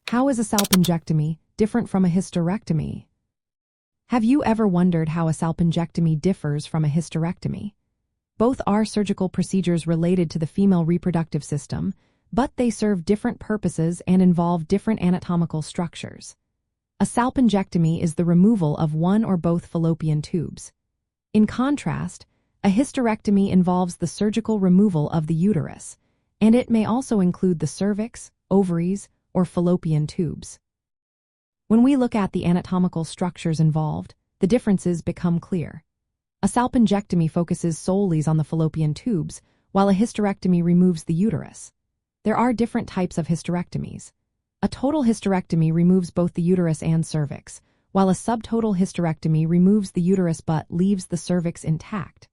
How is a salpingectomy different from a hysterectomy? Have you ever wondered how a salpingectomy differs from a hysterectomy? Both are surgical procedures related to the female reproductive system, but they serve different purposes and involve different anatomical structures. A salpingectomy is the removal of one or both fallopian tubes. In contrast, a hysterectomy involves the surgical removal of the uterus, and it may also include the cervix, ovaries, or fallopian tubes. When we look at the anatomical structures involved, the differences become clear. A salpingectomy focuses solely on the fallopian tubes, while a hysterectomy removes the uterus. There are different types of hysterectomies. A total hysterectomy removes both the uterus and cervix, while a subtotal hysterectomy removes the uterus but leaves the cervix intact.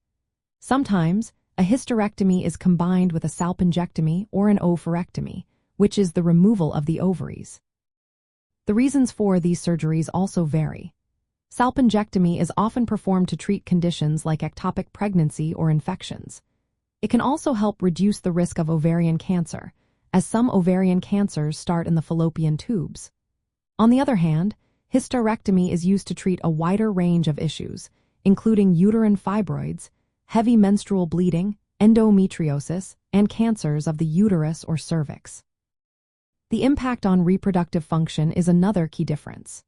Sometimes, a hysterectomy is combined with a salpingectomy or an oophorectomy, which is the removal of the ovaries. The reasons for these surgeries also vary. Salpingectomy is often performed to treat conditions like ectopic pregnancy or infections. It can also help reduce the risk of ovarian cancer, as some ovarian cancers start in the fallopian tubes. On the other hand, hysterectomy is used to treat a wider range of issues, including uterine fibroids, heavy menstrual bleeding, endometriosis, and cancers of the uterus or cervix. The impact on reproductive function is another key difference.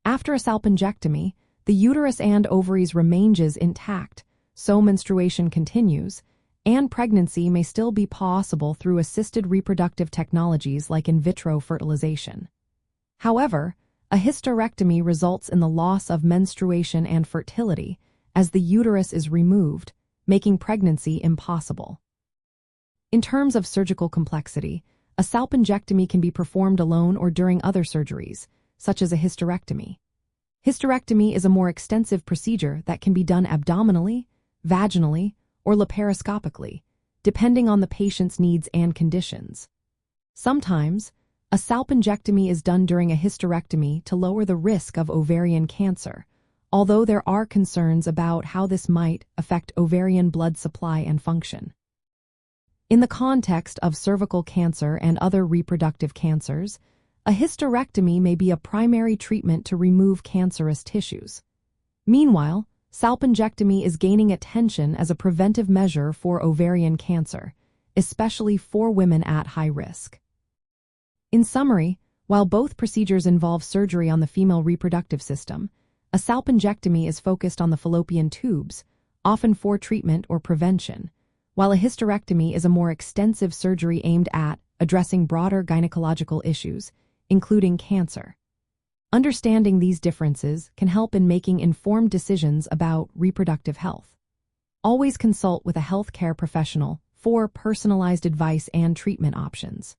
After a salpingectomy, the uterus and ovaries remains intact, so menstruation continues, and pregnancy may still be possible through assisted reproductive technologies like in vitro fertilization. However, a hysterectomy results in the loss of menstruation and fertility as the uterus is removed, making pregnancy impossible. In terms of surgical complexity, a salpingectomy can be performed alone or during other surgeries, such as a hysterectomy. Hysterectomy is a more extensive procedure that can be done abdominally, vaginally, or laparoscopically, depending on the patient's needs and conditions. Sometimes, a salpingectomy is done during a hysterectomy to lower the risk of ovarian cancer, although there are concerns about how this might affect ovarian blood supply and function. In the context of cervical cancer and other reproductive cancers, a hysterectomy may be a primary treatment to remove cancerous tissues. Meanwhile, salpingectomy is gaining attention as a preventive measure for ovarian cancer, especially for women at high risk. In summary, while both procedures involve surgery on the female reproductive system, a salpingectomy is focused on the fallopian tubes, often for treatment or prevention, while a hysterectomy is a more extensive surgery aimed at addressing broader gynecological issues, including cancer. Understanding these differences can help in making informed decisions about reproductive health. Always consult with a healthcare professional for personalized advice and treatment options.